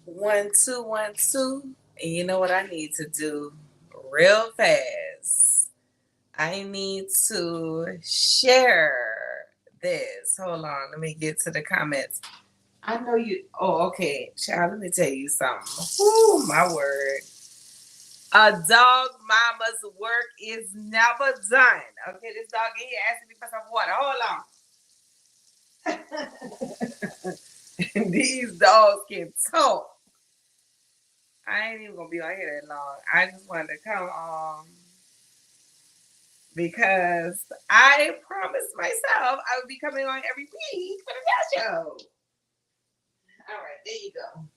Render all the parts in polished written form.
One, two, one, two. And you know what I need to do real fast? I need to share this. Hold on. Let me get to the comments. I know you. Oh, okay. Child, let me tell you something. Whoo, my word. A dog mama's work is never done. Okay, this dog in here asking me for some water. Hold on. These dogs can talk. I ain't even gonna be on here that long. I just wanted to come on because I promised myself I would be coming on every week for the show. All right, there you go.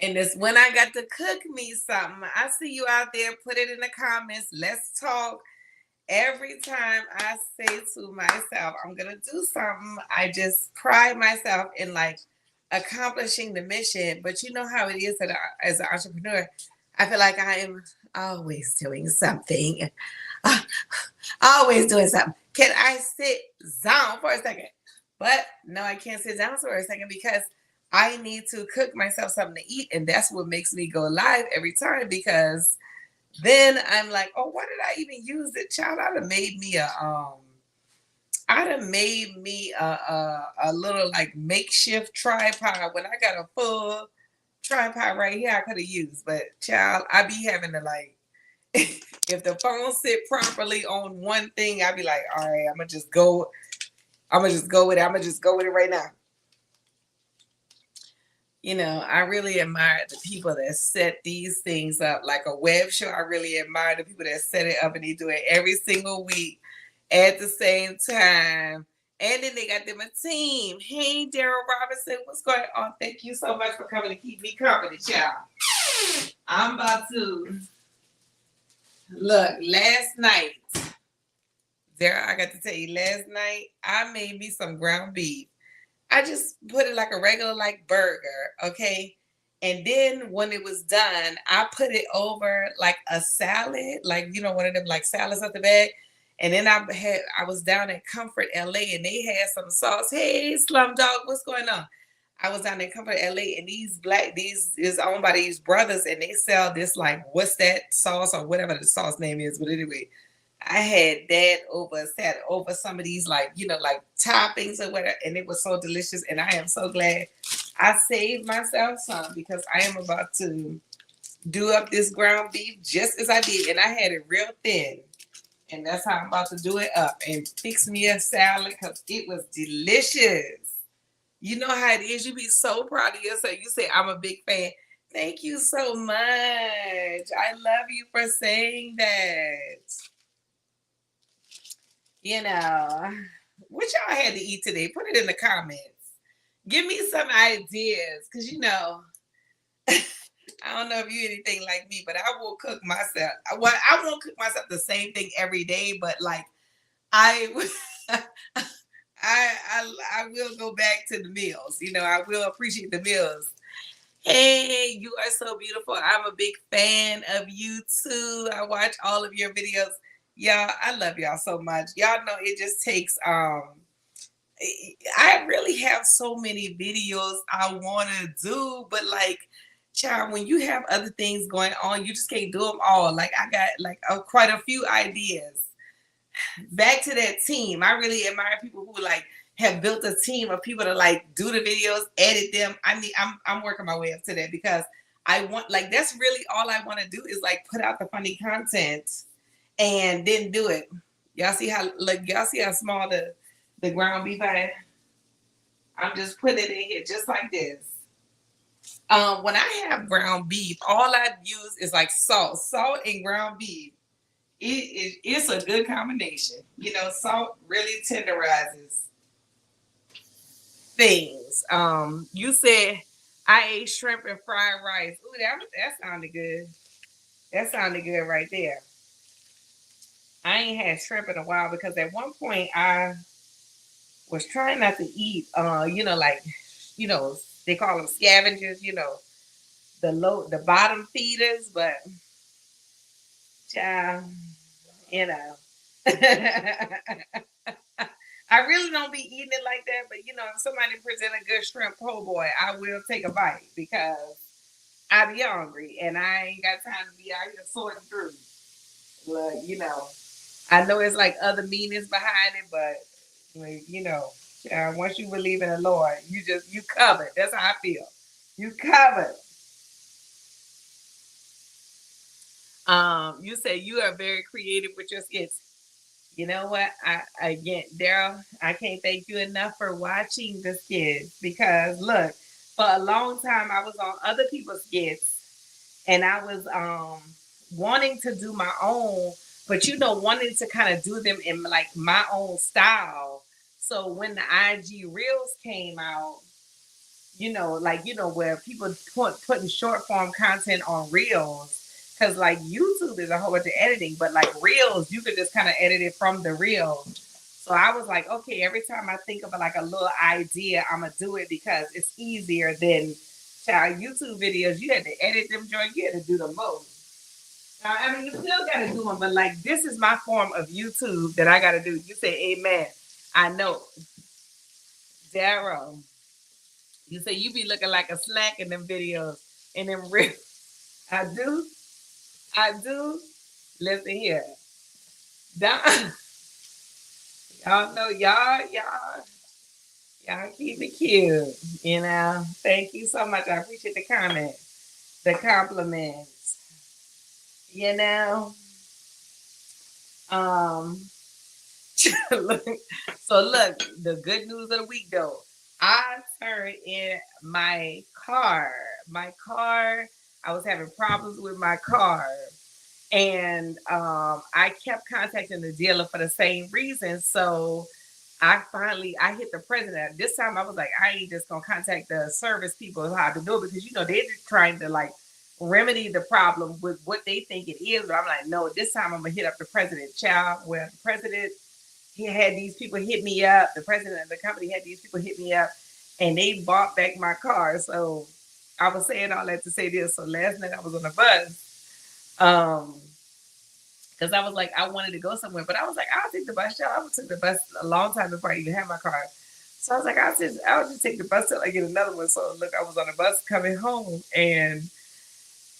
And this when I got to cook me something. I see you out there. Put it in the comments. Let's talk. Every time I say to myself, I'm gonna do something, I just pride myself in like accomplishing the mission. But you know how it is that as an entrepreneur, I feel like I am always doing something. Always doing something. Can I sit down for a second? But no, I can't sit down for a second because I need to cook myself something to eat. And that's what makes me go live every time because then I'm like, oh, why did I even use it? Child, I'd have made me a little like makeshift tripod when I got a full tripod right here I could have used. But child, I be having to like if the phone sit properly on one thing, I'd be like, all right, I'm gonna just go with it. I'm gonna just go with it right now. You know, I really admire the people that set these things up like a web show. I really admire the people that set it up and they do it every single week at the same time. And then they got them a team. Hey, Daryl Robinson, what's going on? Thank you so much for coming to keep me company, child. I'm about to look. Last night, Daryl, I got to tell you, last night I made me some ground beef. I just put it like a regular like burger, okay? And then when it was done, I put it over like a salad, like one of them like salads at the bag. And then I was down at Comfort LA and they had some sauce. Hey, Slum Dog, what's going on? I was down at Comfort LA and these is owned by these brothers and they sell this like what's that sauce or whatever the sauce name is. But anyway, I had that over some of these like toppings or whatever, and it was so delicious. And I am so glad I saved myself some because I am about to do up this ground beef just as I did, and I had it real thin, and that's how I'm about to do it up and fix me a salad because it was delicious. You know how it is. You be so proud of yourself. You say I'm a big fan. Thank you so much. I love you for saying that. You know, what y'all had to eat today? Put it in the comments. Give me some ideas, cause I don't know if you anything like me, but I will cook myself. Well, I won't cook myself the same thing every day, but like I, I will go back to the meals. I will appreciate the meals. Hey, you are so beautiful. I'm a big fan of you too. I watch all of your videos. Y'all, I love y'all so much. Y'all know it just takes I really have so many videos I want to do, but like child, when you have other things going on, you just can't do them all. Like I got like quite a few ideas. Back to that team. I really admire people who like have built a team of people to like do the videos, edit them. I mean, I'm working my way up to that because I want like that's really all I want to do is like put out the funny content and then do it. Y'all see how small the ground beef I I'm just putting it in here just like this. When I have ground beef, all I use is like salt and ground beef. It's a good combination. Salt really tenderizes things. You said I ate shrimp and fried rice. Ooh, that sounded good. That sounded good right there. I ain't had shrimp in a while because at one point I was trying not to eat. They call them scavengers. The bottom feeders, but child, you know. I really don't be eating it like that, but if somebody present a good shrimp po' boy, I will take a bite because I be hungry and I ain't got time to be out here sorting through. Look, I know it's like other meanings behind it, but once you believe in the Lord, you covered. That's how I feel. You covered. You say you are very creative with your skits. You know what? Again, Daryl, I can't thank you enough for watching the skits because look, for a long time I was on other people's skits and I was wanting to do my own, but wanting to kind of do them in like my own style. So when the IG Reels came out, where people putting short form content on Reels. Because like YouTube is a whole bunch of editing, but like Reels, you could just kind of edit it from the reel. So I was like, okay, every time I think of like a little idea, I'm gonna do it because it's easier than YouTube videos. You had to edit them, joint. You had to do the most. I mean, you still got to do them, but like this is my form of YouTube that I got to do. You say, "Amen." I know, Daryl. You say you be looking like a snack in them videos and them real. I do. I do. Listen here. Don, y'all know y'all keep it cute. Thank you so much. I appreciate the comment, the compliments. You know. Um. look, so look, the good news of the week though. I turned in my car. My car. I was having problems with my car. And I kept contacting the dealer for the same reason. So I hit the president. This time I was like, I ain't just gonna contact the service people how to do it because they're just trying to like remedy the problem with what they think it is. But I'm like, no, this time I'm gonna hit up the president. Child, well, the president he had these people hit me up. The president of the company had these people hit me up, and they bought back my car. So I was saying all that to say this. So last night I was on the bus. Because I was like, I wanted to go somewhere, but I was like, I'll take the bus. Y'all, I would take the bus a long time before I even had my car. So I was like, I'll just take the bus till I get another one. So look, I was on the bus coming home, and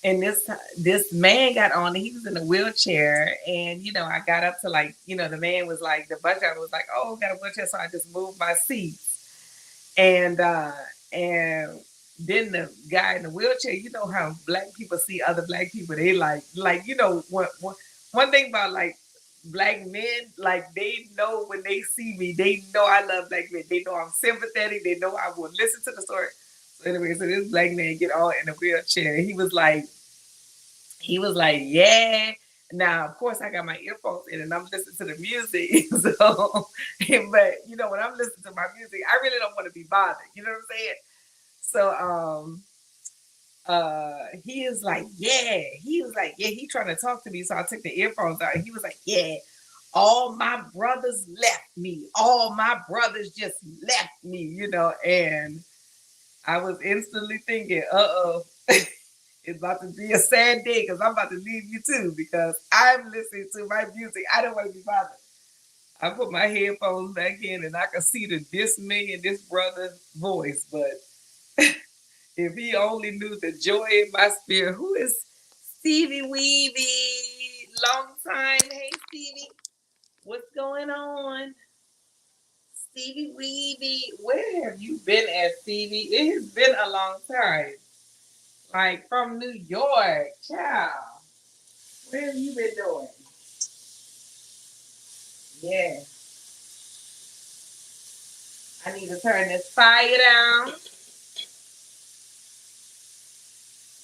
this man got on. And he was in a wheelchair, and I got up to like, the man was like, the bus driver was like, oh, got a wheelchair, so I just moved my seat, and then the guy in the wheelchair, you know how black people see other black people, they like one thing about like black men, like they know when they see me, they know I love black men. They know I'm sympathetic. They know I will listen to the story. So anyway, so this black man get all in a wheelchair. He was like, yeah. Now, of course, I got my earphones in and I'm listening to the music. So, but when I'm listening to my music, I really don't want to be bothered. You know what I'm saying? So, he is like, yeah. He was like, yeah, he trying to talk to me. So I took the earphones out. He was like, yeah, all my brothers left me. All my brothers just left me, and I was instantly thinking, uh-oh, it's about to be a sad day because I'm about to leave you too because I'm listening to my music. I don't want to be bothered. I put my headphones back in and I could see the dismay in this brother's voice, but if he only knew the joy in my spirit. Who is Stevie Weeby? Long time. Hey, Stevie. What's going on? Stevie Weeby. Where have you been at, Stevie? It has been a long time. Like from New York. Ciao. Where have you been doing? Yeah. I need to turn this fire down.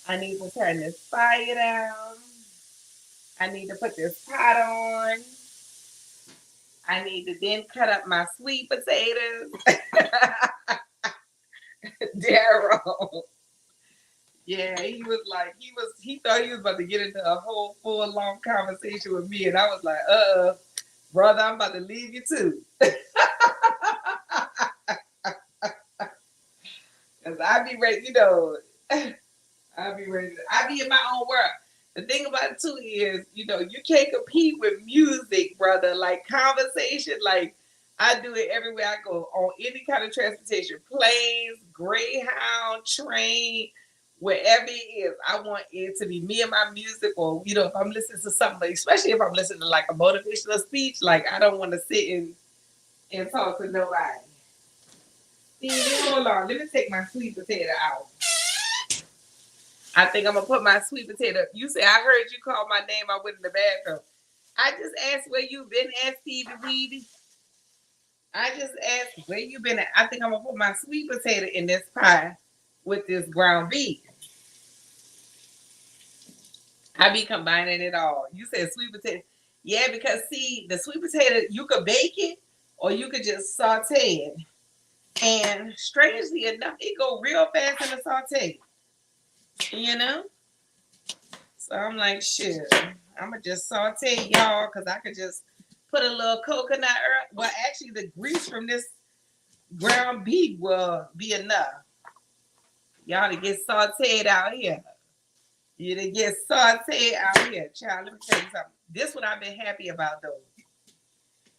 I need to turn this fire down. I need to put this pot on. I need to then cut up my sweet potatoes. Daryl. Yeah, he thought he was about to get into a whole full long conversation with me, and I was like, brother, I'm about to leave you too. Cause I be ready, I be in my own world. The thing about it too is, you can't compete with music, brother. Like conversation, like I do it everywhere I go on any kind of transportation, planes, Greyhound, train, wherever it is. I want it to be me and my music, or if I'm listening to something, especially if I'm listening to like a motivational speech, like I don't want to sit and talk to nobody. See, hold on, let me take my sweet potato out. I think I'm gonna put my sweet potato. You say I heard you call my name. I went in the bathroom. I just asked where you been at, Stevie Weedy. I just asked where you been at. I think I'm gonna put my sweet potato in this pie with this ground beef. I be combining it all. You said sweet potato. Yeah, because see, the sweet potato, you could bake it or you could just saute it. And strangely enough, it go real fast in the saute. You know? So I'm like, shit, I'm gonna just saute y'all because I could just put a little coconut oil. Well, actually, the grease from this ground beef will be enough. Y'all to get sauteed out here. You to get sauteed out here. Child, let me tell you something. This what I've been happy about though.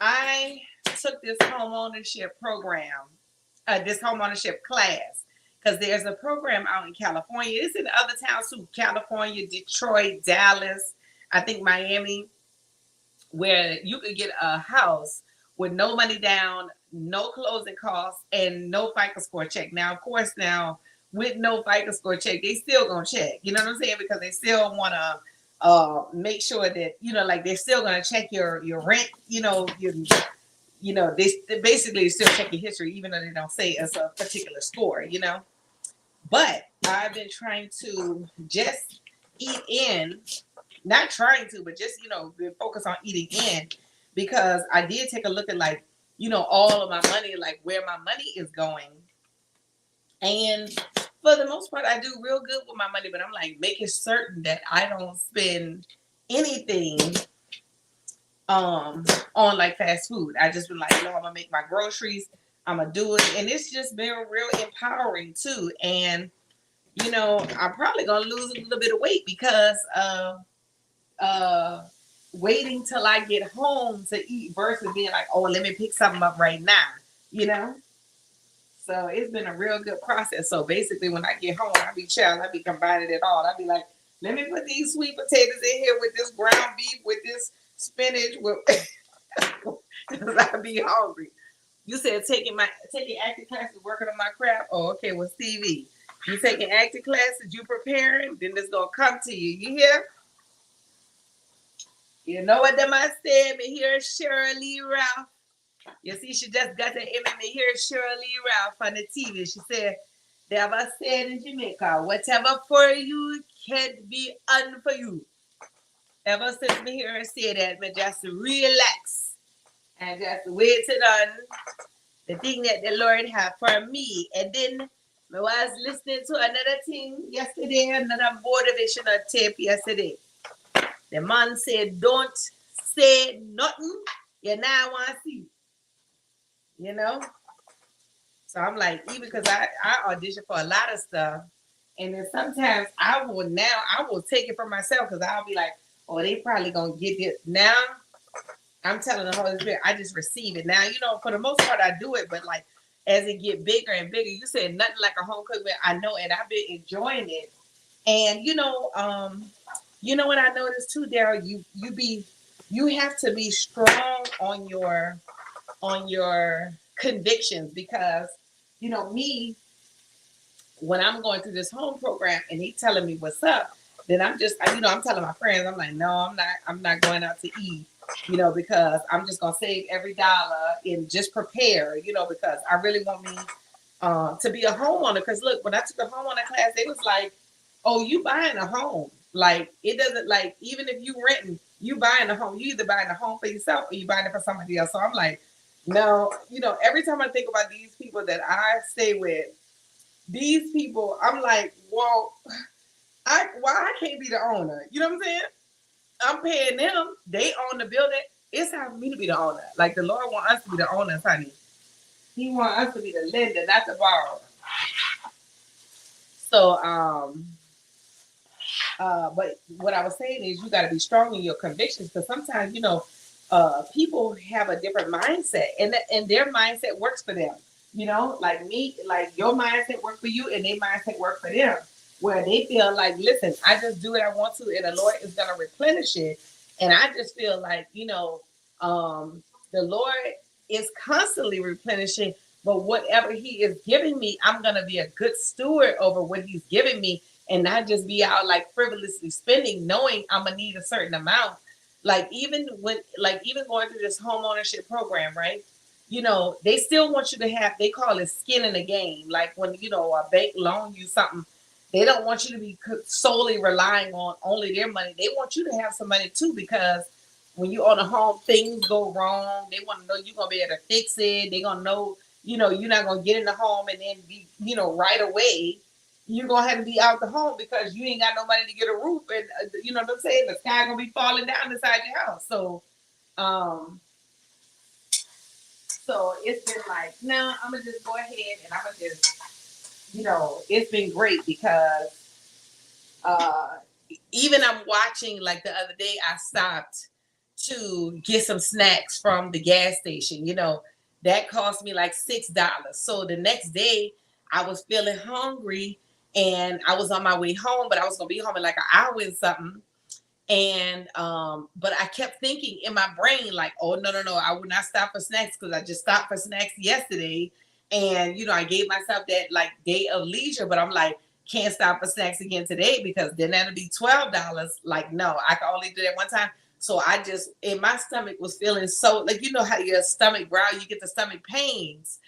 I took this home ownership program, this home ownership class, because there's a program out in California. It's in other towns too, California, Detroit, Dallas, I think Miami, where you could get a house with no money down, no closing costs, and no FICO score check. Now, of course, with no FICO score check, they still gonna check. You know what I'm saying? Because they still wanna make sure that like they're still gonna check your rent. They basically still check your history, even though they don't say it's a particular score. But I've been trying to just eat in, not trying to, but just been focused on eating in, because I did take a look at all of my money, like where my money is going, and for the most part, I do real good with my money. But I'm like making certain that I don't spend anything on like fast food. I just been like, I'm gonna make my groceries. I'm gonna do it, and it's just been real empowering too. And I'm probably gonna lose a little bit of weight because of waiting till I get home to eat versus being like, oh, let me pick something up right now. You know. So it's been a real good process. So basically, when I get home, I be combining it all. I be like, let me put these sweet potatoes in here with this ground beef, with this spinach, with because I be hungry. You said taking acting classes, working on my craft. Oh, okay. Well, Stevie, you taking acting classes, you preparing, then it's gonna come to you. You hear? You know what them I said? Me hear Shirley Ralph. You see, she just got the image. Me hear Shirley Ralph on the TV. She said, they have a saying in Jamaica, whatever for you can be un for you. Ever since me hear her say that, me just relax and just wait it on the thing that the Lord have for me. And then I was listening to another thing yesterday, another motivational tape yesterday. The man said, don't say nothing you now want to see. You know? So I'm like, even because I audition for a lot of stuff, and then sometimes I will take it for myself because I'll be like, oh, they probably gonna get it. Now I'm telling the Holy Spirit, I just receive it. Now, for the most part I do it, but like as it get bigger and bigger, you said nothing like a home cooked meal. I know, and I've been enjoying it. And what I noticed too, Daryl, you have to be strong on your convictions, because me, when I'm going through this home program and he telling me what's up, then I'm just I'm telling my friends, I'm like, no, I'm not going out to eat, because I'm just gonna save every dollar and just prepare, because I really want me to be a homeowner. Because look, when I took the homeowner class, they was like, oh, you buying a home. Like, it doesn't, like, even if you renting, you buying a home, you either buying a home for yourself or you buying it for somebody else. So I'm like, no, every time I think about these people that I stay with, these people, I'm like, well, why I can't be the owner? You know what I'm saying? I'm paying them. They own the building. It's time for me to be the owner. Like, the Lord want us to be the owners, honey. He want us to be the lender, not the borrower. So, but what I was saying is you got to be strong in your convictions, because sometimes, people have a different mindset, and their mindset works for them. You know, like me, like your mindset work for you, and their mindset work for them. Where they feel like, listen, I just do what I want to, and the Lord is gonna replenish it. And I just feel like, the Lord is constantly replenishing. But whatever He is giving me, I'm gonna be a good steward over what He's giving me, and not just be out like frivolously spending, knowing I'm gonna need a certain amult. Like even going through this home ownership program, right? They still want you to have, they call it skin in the game. Like when a bank loan you something, they don't want you to be solely relying on only their money. They want you to have some money too, because when you own a home, things go wrong. They want to know you're gonna be able to fix it. They're gonna know, you're not gonna get in the home and then be, right away you're gonna have to be out the home because you ain't got no money to get a roof, and you know what I'm saying. The sky gonna be falling down inside your house. Um, so it's been like, no, I'm gonna just go ahead and I'm gonna just, it's been great because uh, even I'm watching. Like the other day, I stopped to get some snacks from the gas station. That cost me like $6. So the next day, I was feeling hungry and I was on my way home, but I was gonna be home in like an hour and something. And but I kept thinking in my brain, like, oh no, I would not stop for snacks because I just stopped for snacks yesterday. And I gave myself that like day of leisure, but I'm like, can't stop for snacks again today because then that'll be $12. Like, no, I can only do that one time. So I just, and my stomach was feeling so, like, how your stomach growl, you get the stomach pains.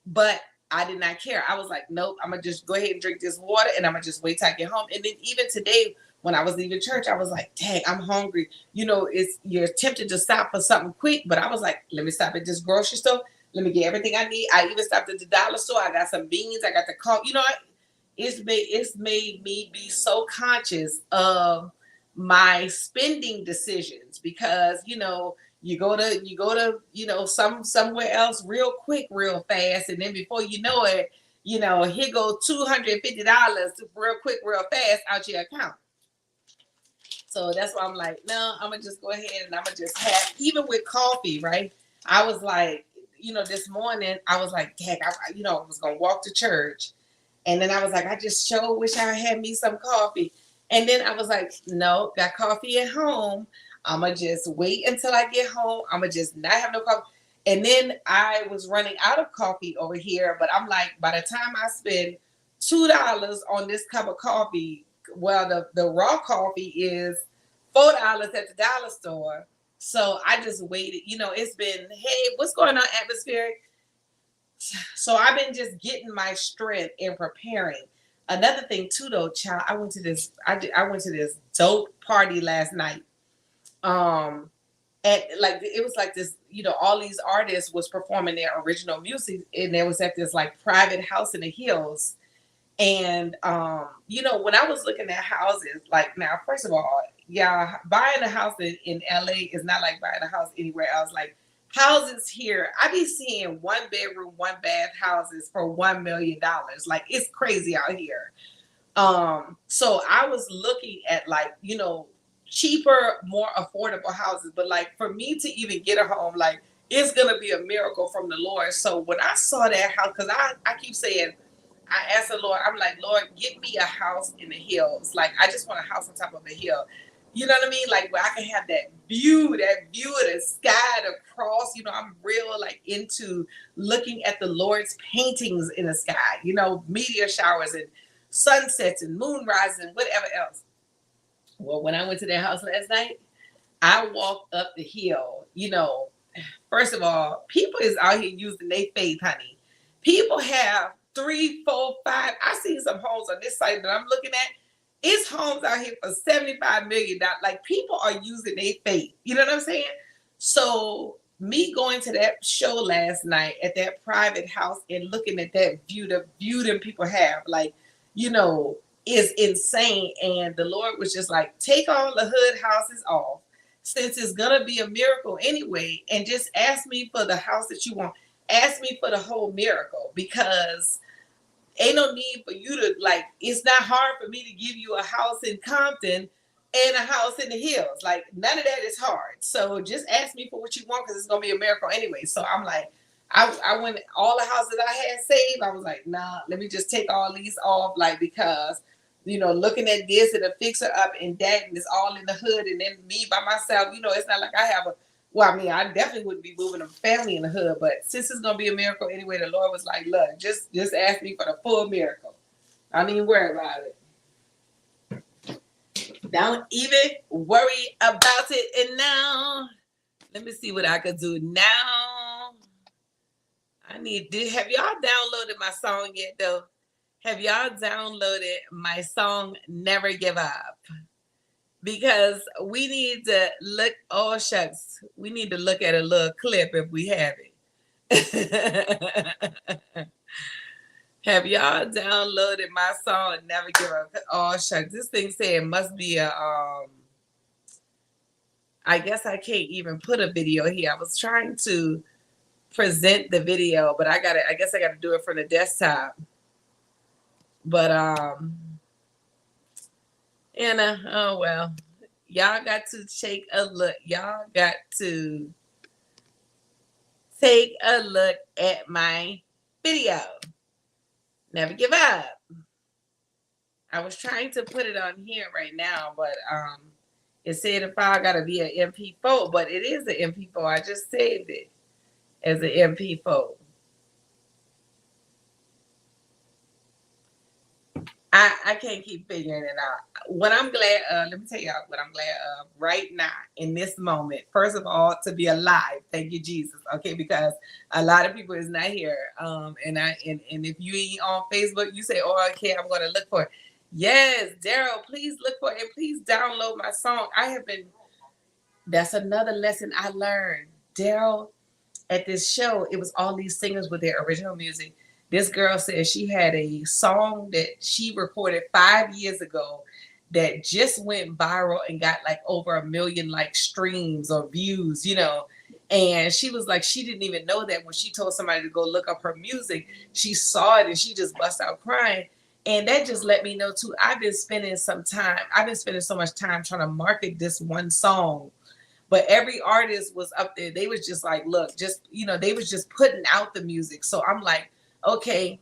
But I did not care. I was like, nope, I'm gonna just go ahead and drink this water and I'm gonna just wait till I get home. And then even today, when I was leaving church, I was like, dang, I'm hungry. It's, you're tempted to stop for something quick, but I was like, let me stop at this grocery store. Let me get everything I need. I even stopped at the dollar store. I got some beans. I got the coffee. It's made me be so conscious of my spending decisions because you go to somewhere else real quick, real fast, and then before you know it, here go $250 real quick, real fast out your account. So that's why I'm like, no, I'm gonna just go ahead and I'm gonna just have, even with coffee, right? I was like, this morning I was like, heck, I was gonna walk to church, and then I was like, I just sure wish I had me some coffee. And then I was like, no, got coffee at home. I'm going to just wait until I get home. I'm going to just not have no coffee. And then I was running out of coffee over here. But I'm like, by the time I spend $2 on this cup of coffee, well, the raw coffee is $4 at the dollar store. So I just waited. It's been, hey, what's going on, atmospheric? So I've been just getting my strength and preparing. Another thing too, though, child, I went to this. I went to this dope party last night. Um, and like it was like this, all these artists was performing their original music, and there was at this like private house in the hills. And when I was looking at houses, like now, first of all, yeah, buying a house in LA is not like buying a house anywhere else. Like houses here, I be seeing 1 bedroom, 1 bath houses for $1 million. Like it's crazy out here. So I was looking at like, cheaper, more affordable houses. But like for me to even get a home, like it's gonna be a miracle from the Lord. So when I saw that house, because I keep saying, I asked the Lord, I'm like, Lord, get me a house in the hills. Like I just want a house on top of a hill. You know what I mean? Like where I can have that view of the sky, the cross. I'm real like into looking at the Lord's paintings in the sky, meteor showers and sunsets and moonrises and whatever else. Well, when I went to their house last night, I walked up the hill. First of all, people is out here using their faith, honey. People have 3, 4, 5. I seen some homes on this site that I'm looking at. It's homes out here for $75 million. Like people are using their faith. You know what I'm saying? So me going to that show last night at that private house and looking at that view, the view that people have, like, is insane. And the Lord was just like, take all the hood houses off, since it's gonna be a miracle anyway, and just ask me for the house that you want. Ask me for the whole miracle, because ain't no need for you to, like, it's not hard for me to give you a house in Compton and a house in the hills. Like none of that is hard. So just ask me for what you want because it's gonna be a miracle anyway. So I'm like, I went all the houses I had saved. I was like, nah, let me just take all these off, like because looking at this and a fixer up and that, and it's all in the hood, and then me by myself. It's not like I have a. Well, I mean, I definitely wouldn't be moving a family in the hood, but since it's gonna be a miracle anyway, the Lord was like, look, just ask me for the full miracle. I don't even worry about it. Don't even worry about it. And now, let me see what I could do now. Have y'all downloaded my song yet, though? Have y'all downloaded my song, Never Give Up? Because we need to look, oh shucks, we need to look at a little clip if we have it. Have y'all downloaded my song, Never Give Up? Oh shucks, this thing said it must be a I guess I can't even put a video here. I was trying to present the video, but I guess I gotta do it from the desktop. But oh well. Y'all got to take a look. Y'all got to take a look at my video. Never give up. I was trying to put it on here right now, but it said the file gotta be an MP4, but it is an MP4. I just saved it as an MP4. I can't keep figuring it out. What I'm glad, let me tell y'all what I'm glad of right now in this moment. First of all, to be alive. Thank you, Jesus. Okay, because a lot of people is not here. And if you ain't on Facebook, you say, "Oh, okay, I'm going to look for it." Yes, Daryl, please look for it and please download my song. That's another lesson I learned, Daryl. At this show, it was all these singers with their original music. This girl said she had a song that she recorded 5 years ago that just went viral and got like over 1 million like streams or views, And she was like, she didn't even know that when she told somebody to go look up her music, she saw it and she just bust out crying. And that just let me know too, I've been spending so much time trying to market this one song. But every artist was up there. They was just like, look, they was just putting out the music. So I'm like, okay,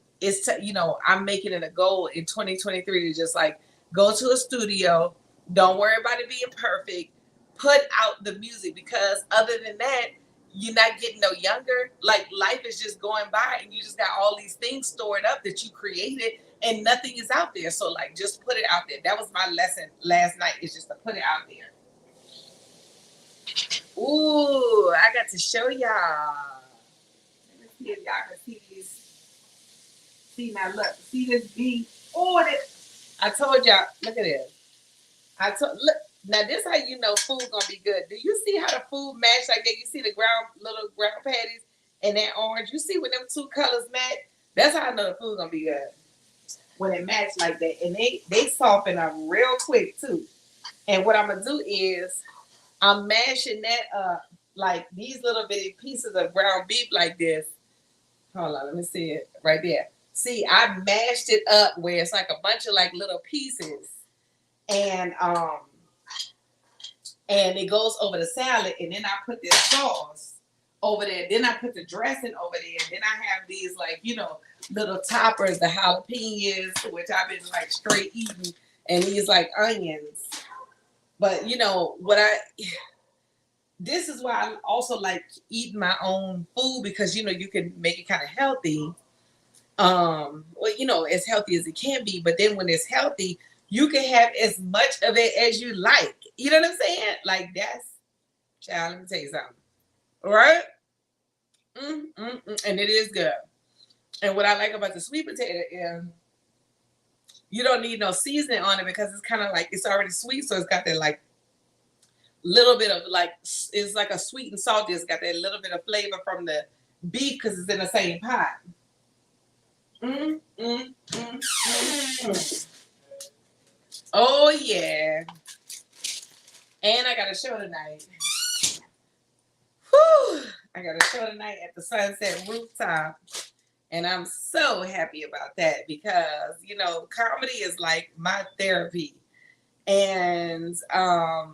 I'm making it a goal in 2023 to just like go to a studio. Don't worry about it being perfect. Put out the music, because other than that, you're not getting no younger. Like life is just going by and you just got all these things stored up that you created and nothing is out there. So like, just put it out there. That was my lesson last night, is just to put it out there. Ooh, I got to show y'all. Let me see if y'all can see these. See now, look. See this bee? Oh, I told y'all. Look at this. Look. Now this how you know food gonna be good. Do you see how the food match like that? You see the little ground patties and that orange. You see when them two colors match? That's how I know the food gonna be good. When it match like that, and they soften up real quick too. And what I'm gonna do is, I'm mashing that up like these little bitty pieces of ground beef like this. Hold on, let me see it right there. See, I mashed it up where it's like a bunch of like little pieces, and it goes over the salad, and then I put this sauce over there. Then I put the dressing over there, and then I have these like little toppers, the jalapenos, which I've been like straight eating, and these like onions. But this is why I also like eating my own food, because you can make it kind of healthy. As healthy as it can be, but then when it's healthy, you can have as much of it as you like. You know what I'm saying? Like child, let me tell you something. Right? And it is good. And what I like about the sweet potato is you don't need no seasoning on it, because it's kind of like, it's already sweet. So it's got that like little bit of like, it's like a sweet and salty. It's got that little bit of flavor from the beef because it's in the same pot. Oh yeah. And I got a show tonight. Whew. I got a show tonight at the Sunset Rooftop. And I'm so happy about that, because, comedy is like my therapy. And I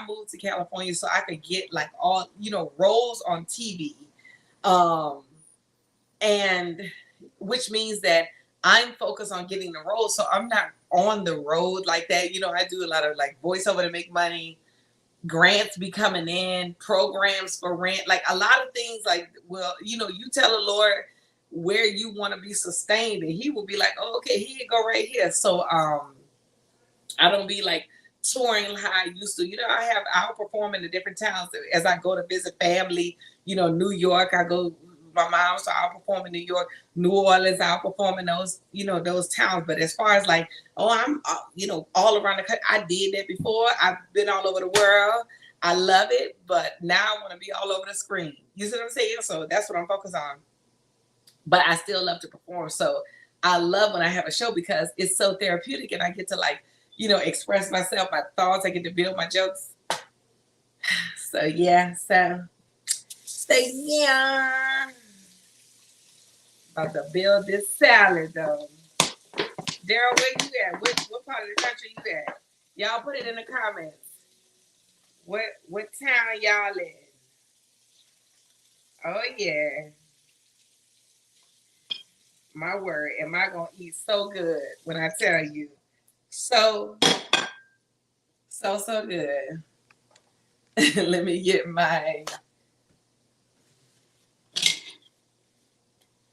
moved to California so I could get like all, roles on TV. Um, and which means that I'm focused on getting the roles. So I'm not on the road like that. I do a lot of like voiceover to make money, grants be coming in, programs for rent, like a lot of things like, well, you tell the Lord where you want to be sustained and he will be like, oh, okay, here you go right here. So I don't be like touring how I used to. I'll perform in the different towns as I go to visit family. New York, I go my mom, so I'll perform in New York. New Orleans, I'll perform in those towns. But as far as like, oh, I'm all around the country, I did that before. I've been all over the world. I love it, but now I want to be all over the screen. You see what I'm saying? So that's what I'm focused on. But I still love to perform. So I love when I have a show because it's so therapeutic and I get to like, express myself, my thoughts. I get to build my jokes. So yeah, yeah. About to build this salad though. Daryl, where you at? What part of the country you at? Y'all put it in the comments. What town y'all in? Oh yeah. My word, am I gonna eat so good when I tell you? So good. Let me get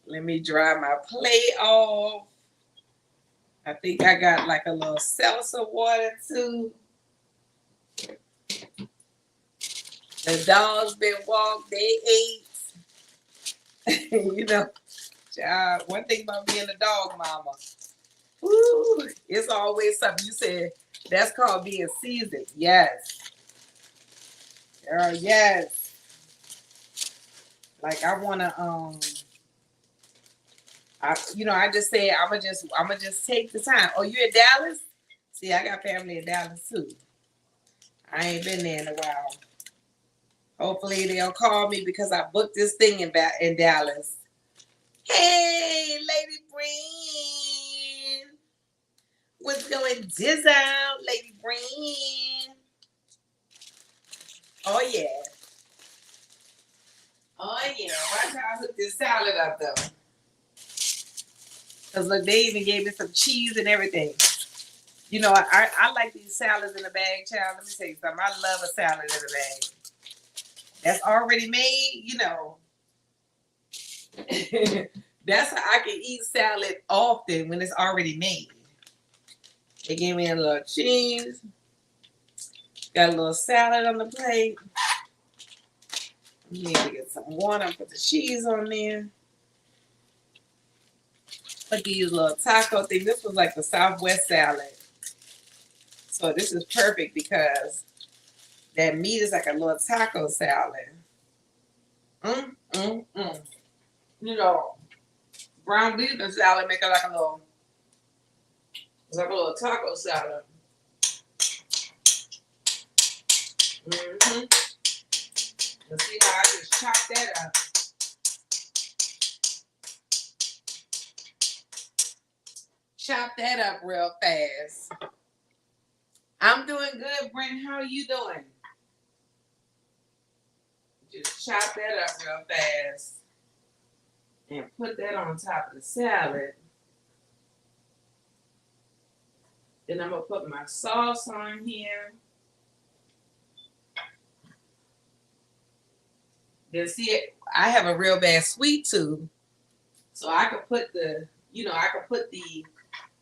let me dry my plate off. I think I got like a little salsa water too. The dogs been walked, they ate. Child, one thing about being a dog mama, woo, it's always something. You said that's called being seasoned. Yes. Girl, yes. Like I wanna I just said I'ma just take the time. Oh, you in Dallas? See, I got family in Dallas too. I ain't been there in a while. Hopefully they'll call me because I booked this thing in Dallas. Hey, Lady Breen. What's going down, Lady Breen? Oh yeah. Oh yeah. Watch how I hook this salad up though. Because look, they even gave me some cheese and everything. I like these salads in a bag, child. Let me tell you something. I love a salad in a bag. That's already made, That's how I can eat salad often when it's already made. They gave me a little cheese. Got a little salad on the plate. You need to get some water, put the cheese on there. Look at these little taco thing. This was like the Southwest salad. So this is perfect because that meat is like a little taco salad. Brown beef and salad make it like a little taco salad. Let's see how I just chop that up. Chop that up real fast. I'm doing good, Brent. How are you doing? Just chop that up real fast. And put that on top of the salad. Then I'm going to put my sauce on here. Then see, I have a real bad sweet tooth. So I could put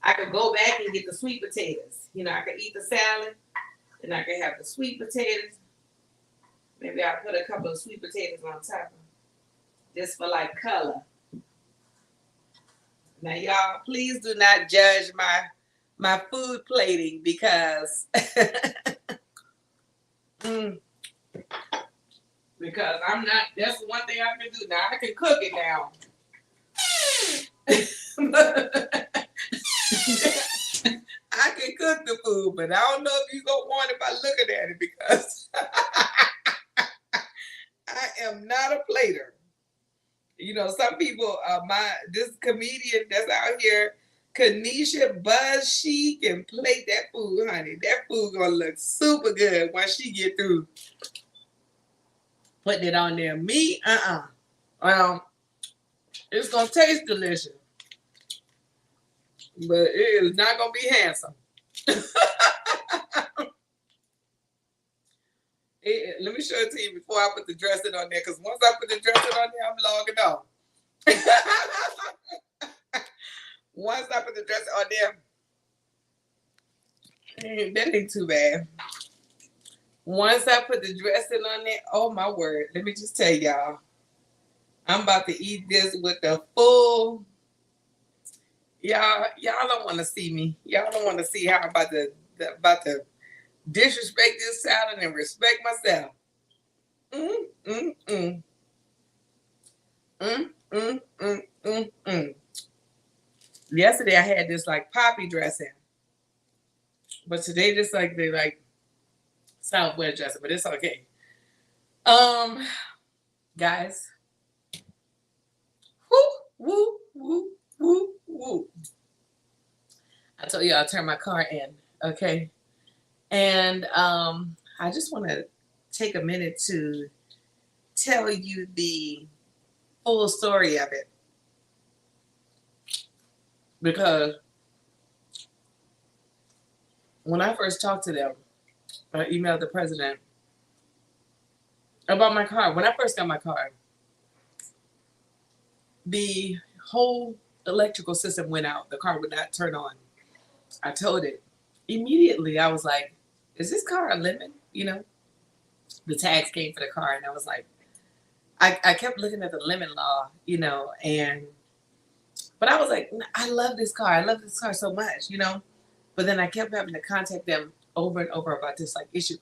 I could go back and get the sweet potatoes. I could eat the salad, and I could have the sweet potatoes. Maybe I'll put a couple of sweet potatoes on top of it, just for like color. Now, y'all, please do not judge my food plating because because I'm not. That's one thing I can do now. I can cook it now. I can cook the food, but I don't know if you're going to want it by looking at it because I am not a plater. Some people, this comedian that's out here, Kanisha Buzz, she can plate that food, honey. That food gonna look super good once she get through putting it on there. Me, it's gonna taste delicious, but it is not gonna be handsome. Let me show it to you before I put the dressing on there, because once I put the dressing on there, I'm logging off. Once I put the dressing on there, that ain't too bad. Once I put the dressing on there, oh my word, let me just tell y'all, I'm about to eat this with the full. Y'all don't want to see me. Y'all don't want to see how I'm about to disrespect this salad and respect myself. Yesterday I had this like poppy dressing, but today just like they like Southwest dressing, but it's okay. Guys, woo. I told you I'll turn my car in, okay? And I just want to take a minute to tell you the full story of it, because when I first talked to them, I emailed the president about my car. When I first got my car, the whole electrical system went out. The car would not turn on. I told it immediately. I was like, is this car a lemon? You know, the tags came for the car, and I was like, I kept looking at the lemon law, you know, but I was like, I love this car. I love this car so much, you know. But then I kept having to contact them over and over about this like issue,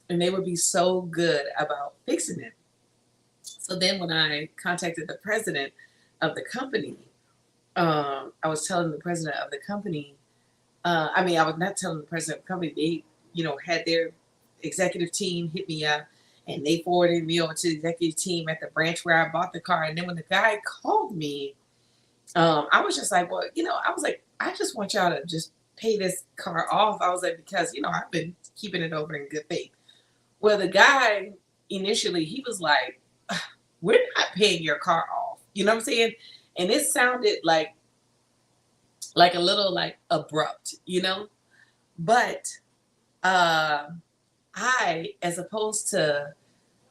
and they would be so good about fixing it. So then when I contacted the president of the company, I was telling the president of the company, I was not telling the president of the company, they, you know, had their executive team hit me up, and they forwarded me over to the executive team at the branch where I bought the car. And then when the guy called me, I was just like, well, you know, I was like, I just want y'all to just pay this car off. I was like, because, you know, I've been keeping it over in good faith. Well, the guy initially, he was like, we're not paying your car off. You know what I'm saying? And it sounded like a little like abrupt, you know? But I, as opposed to,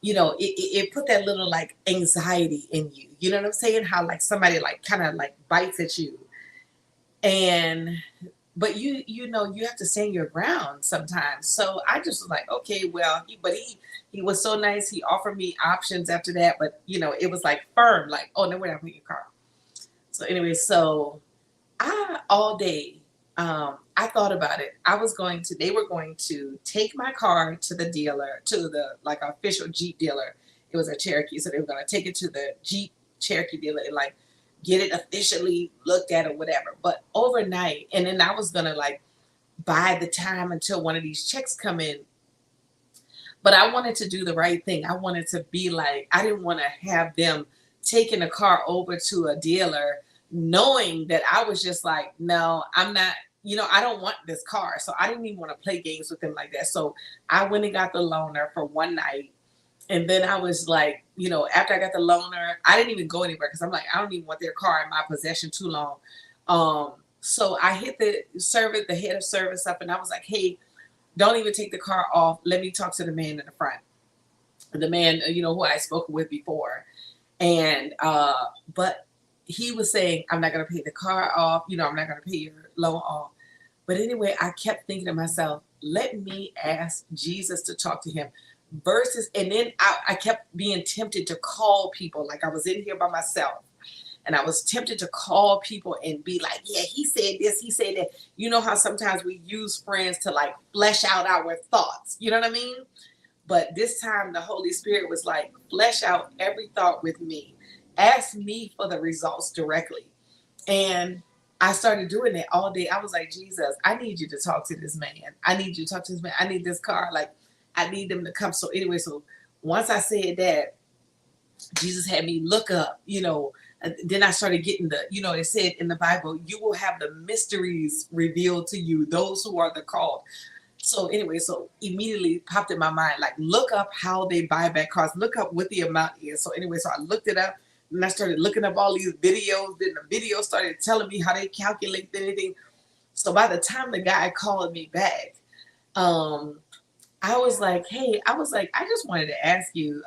you know, it put that little like anxiety in you. You know what I'm saying? How like somebody like kind of like bites at you. But you know, you have to stand your ground sometimes. So I just was like, okay, well, he was so nice. He offered me options after that, but you know, it was like firm, like, oh no, we're not putting your car. So anyway, so all day, I thought about it. They were going to take my car to the dealer, to the like official Jeep dealer. It was a Cherokee. So they were going to take it to the Jeep Cherokee dealer and like get it officially looked at or whatever. But overnight, and then I was going to like buy the time until one of these checks come in. But I wanted to do the right thing. I wanted to be like, I didn't want to have them taking the car over to a dealer knowing that I was just like, no, I'm not, you know, I don't want this car. So I didn't even want to play games with them like that. So I went and got the loaner for one night. And then I was like, you know, after I got the loaner, I didn't even go anywhere because I'm like, I don't even want their car in my possession too long. So I hit the head of service up, and I was like, hey, don't even take the car off. Let me talk to the man in the front. The man, you know, who I spoke with before. And, but he was saying, I'm not going to pay the car off. You know, I'm not going to pay your loan off. But anyway, I kept thinking to myself, let me ask Jesus to talk to him versus, and then I kept being tempted to call people. Like I was in here by myself and I was tempted to call people and be like, yeah, he said this, he said that. You know how sometimes we use friends to like flesh out our thoughts. You know what I mean? But this time the Holy Spirit was like, flesh out every thought with me. Ask me for the results directly. And I started doing it all day. I was like, Jesus, I need you to talk to this man. I need you to talk to this man. I need this car. Like, I need them to come. So anyway, so once I said that, Jesus had me look up, you know, Then I started getting it said in the Bible, you will have the mysteries revealed to you, those who are the called. So anyway, so immediately popped in my mind, like, look up how they buy back cars, look up what the amount is. So anyway, so I looked it up and I started looking up all these videos. Then the video started telling me how they calculate anything. So by the time the guy called me back, I was like, hey, I just wanted to ask you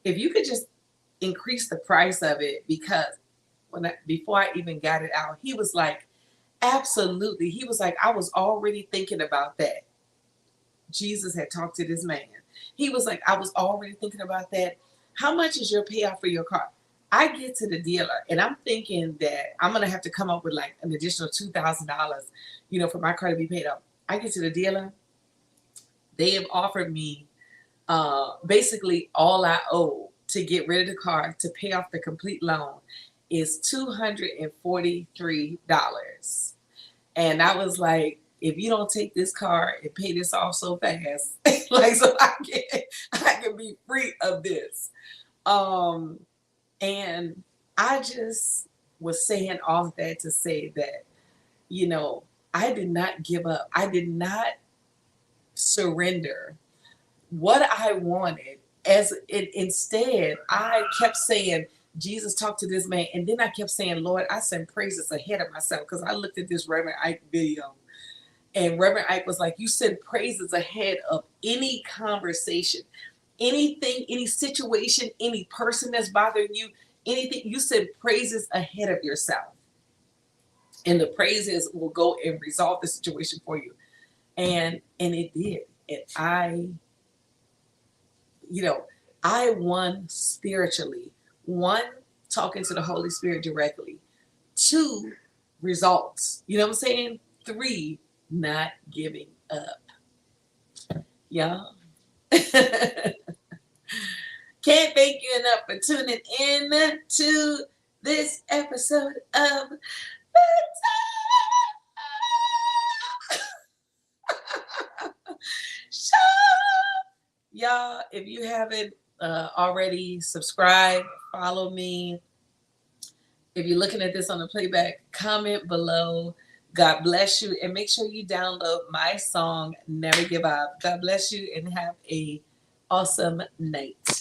if you could just increase the price of it, because before I even got it out, he was like, absolutely. He was like, I was already thinking about that. Jesus had talked to this man. He was like, I was already thinking about that. How much is your payout for your car? I get to the dealer and I'm thinking that I'm going to have to come up with like an additional $2,000, for my car to be paid off. I get to the dealer. They have offered me basically all I owe to get rid of the car, to pay off the complete loan, is $243. And I was like, if you don't take this car and pay this off so fast, like, so I can be free of this. And I just was saying all of that to say that, I did not give up. I did not surrender what I wanted. Instead, I kept saying, Jesus talked to this man. And then I kept saying, Lord, I send praises ahead of myself, because I looked at this Reverend Ike video. And Reverend Ike was like, you send praises ahead of any conversation, anything, any situation, any person that's bothering you, anything. You send praises ahead of yourself. And the praises will go and resolve the situation for you. And it did. And I won spiritually. 1, talking to the Holy Spirit directly. 2, results. You know what I'm saying? 3, not giving up. Y'all. Can't thank you enough for tuning in to this episode of Show. Y'all, if you haven't already, subscribe, follow me. If you're looking at this on the playback, comment below. God bless you, and make sure you download my song, Never Give Up. God bless you, and have a awesome night.